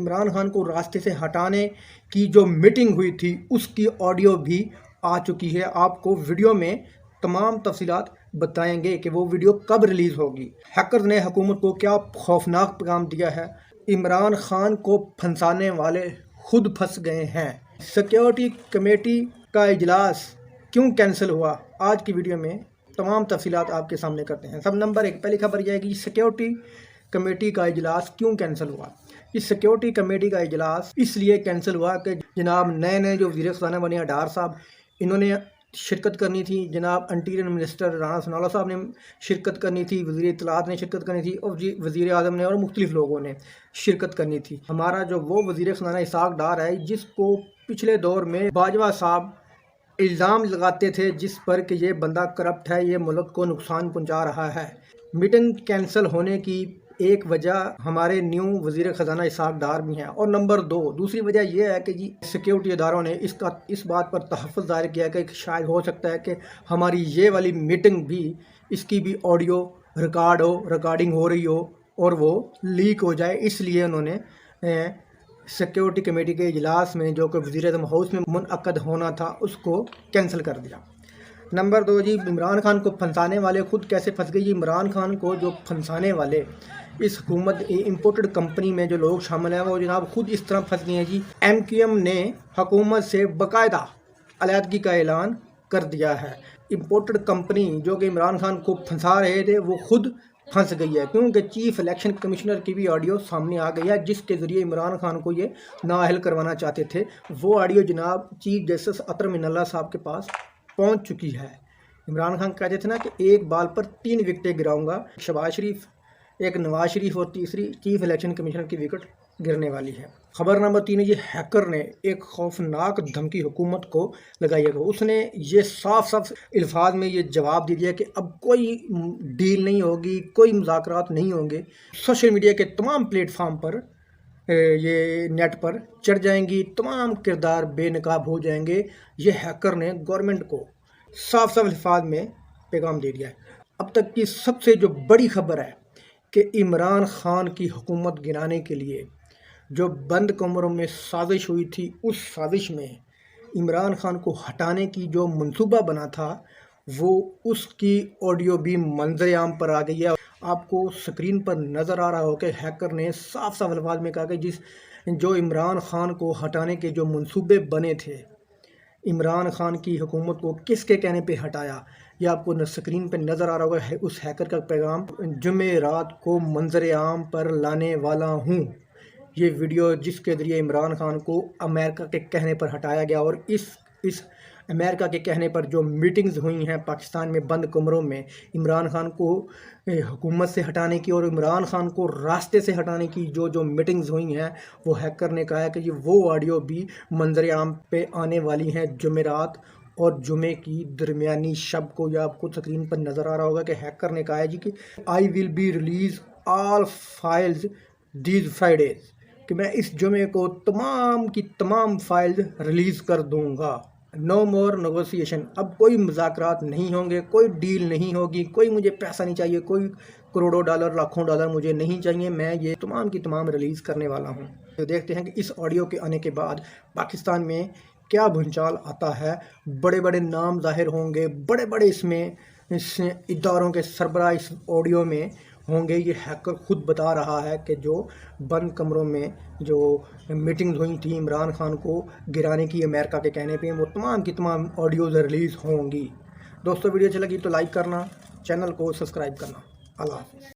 इमरान खान को रास्ते से हटाने की जो मीटिंग हुई थी उसकी ऑडियो भी आ चुकी है। आपको वीडियो में तमाम तफसीलात बताएंगे कि वो वीडियो कब रिलीज़ होगी। हैकर ने हुकूमत को क्या खौफनाक पैगाम दिया है। इमरान खान को फंसाने वाले खुद फंस गए हैं। सिक्योरिटी कमेटी का इजलास क्यों कैंसिल हुआ, आज की वीडियो में तमाम तफसीलात आपके सामने करते हैं। सब नंबर एक पहली खबर यह है कि सिक्योरिटी कमेटी का इजलास क्यों कैंसिल हुआ। इस सिक्योरिटी कमेटी का इजलास इसलिए कैंसिल हुआ कि जनाब नए जो वज़ीर ख़ज़ाना बने अडार साहब, इन्होंने शिरकत करनी थी। जनाब इंटीरियर मिनिस्टर राना सनाउल्लाह साहब ने शिरकत करनी थी, वज़ीर इत्तलात ने शिरकत करनी थी और वज़ीर आज़म ने और मुख्तलिफ़ लोगों ने शिरकत करनी थी। हमारा जो वो वज़ीर ख़ज़ाना इसहाक़ डार है जिसको पिछले दौर में बाजवा साहब इल्ज़ाम लगाते थे जिस पर कि ये बंदा करप्ट है, ये मुल्क को नुकसान पहुंचा रहा है। मीटिंग कैंसिल होने की एक वजह हमारे न्यू वज़ीर ख़ज़ाना इसहाक़ डार भी हैं। और नंबर दो, दूसरी वजह यह है कि जी सिक्योरिटी इदारों ने इस बात पर तहफ़्फ़ुज़ ज़ाहिर किया कि शायद हो सकता है कि हमारी ये वाली मीटिंग भी, इसकी भी ऑडियो रिकॉर्डिंग हो रही हो और वो लीक हो जाए। इसलिए उन्होंने सिक्योरिटी कमेटी के इजलास में जो कि वज़ीर-ए-आज़म हाउस में मुनअक़द होना था उसको कैंसिल कर दिया। नंबर दो जी, इमरान खान को फंसाने वाले खुद कैसे फंस गए। इमरान खान को जो फंसाने वाले इस हुकूमत इंपोर्टेड कंपनी में जो लोग शामिल हैं वो जनाब खुद इस तरह फंस गए हैं जी। MQM ने हुकूमत से बाकायदा अलहदगी का ऐलान कर दिया है। इंपोर्टेड कंपनी जो कि इमरान खान को फंसा रहे थे वो खुद फंस गई है, क्योंकि चीफ इलेक्शन कमिश्नर की भी ऑडियो सामने आ गई है जिसके ज़रिए इमरान खान को ये नाअहल करवाना चाहते थे। वो ऑडियो जनाब चीफ जस्टिस अतर मिनल्ला साहब के पास पहुंच चुकी है। इमरान खान कहते थे ना कि एक बाल पर 3 विकेटें गिराऊंगा। शहबाज शरीफ, एक नवाज शरीफ और तीसरी चीफ इलेक्शन कमिश्नर की विकेट गिरने वाली है। खबर नंबर 3 है, ये हैकर ने एक खौफनाक धमकी हुकूमत को लगाई है। उसने ये साफ अल्फाज में ये जवाब दे दिया कि अब कोई डील नहीं होगी, कोई मुज़ाकरात नहीं होंगे। सोशल मीडिया के तमाम प्लेटफार्म पर ये नेट पर चढ़ जाएंगी, तमाम किरदार बेनकाब हो जाएंगे। ये हैकर ने गवर्नमेंट को साफ अल्फाज में पैगाम दे दिया है। अब तक की सबसे जो बड़ी खबर है कि इमरान खान की हुकूमत गिराने के लिए जो बंद कमरों में साजिश हुई थी, उस साजिश में इमरान खान को हटाने की जो मंसूबा बना था वो उसकी ऑडियो भी मंजर-ए-आम पर आ गई है। आपको स्क्रीन पर नज़र आ रहा हो कि हैकर ने साफ अल्फाज में कहा कि जो इमरान खान को हटाने के जो मंसूबे बने थे, इमरान खान की हुकूमत को किसके कहने पे हटाया, ये आपको स्क्रीन पे नज़र आ रहा होगा। उस हैकर का पैगाम, जुमेरात को मंजर-ए-आम पर लाने वाला हूँ। ये वीडियो जिसके ज़रिए इमरान खान को अमेरिका के कहने पर हटाया गया और इस अमेरिका के कहने पर जो मीटिंग्स हुई हैं पाकिस्तान में बंद कमरों में इमरान खान को हुकूमत से हटाने की और इमरान खान को रास्ते से हटाने की जो मीटिंग्स हुई हैं, वो हैकर ने कहा है कि ये वो ऑडियो भी मंजर-ए-आम पे आने वाली हैं जुमेरात और जुमे की दरमियानी शब को। या आपको स्क्रीन पर नज़र आ रहा होगा कि हैकर ने कहा है जी कि I will be release all files these Fridays, कि मैं इस जुमे को तमाम की तमाम फाइल्स रिलीज़ कर दूंगा। नो मोर नेगोशिएशन, अब कोई मुज़ाकरात नहीं होंगे, कोई डील नहीं होगी, कोई मुझे पैसा नहीं चाहिए, कोई करोड़ों डॉलर लाखों डॉलर मुझे नहीं चाहिए, मैं ये तमाम की तमाम रिलीज़ करने वाला हूँ। तो देखते हैं कि इस ऑडियो के आने के बाद पाकिस्तान में क्या भूचाल आता है। बड़े बड़े नाम जाहिर होंगे, बड़े बड़े इसमें इदारों के सरबराह इस ऑडियो में होंगे। ये हैकर खुद बता रहा है कि जो बंद कमरों में जो मीटिंग्स हुई थी इमरान खान को गिराने की अमेरिका के कहने पे, वो तमाम की तमाम ऑडियोज़ रिलीज़ होंगी। दोस्तों वीडियो अच्छी लगी तो लाइक करना, चैनल को सब्सक्राइब करना। अल्लाह हाफ़िज़।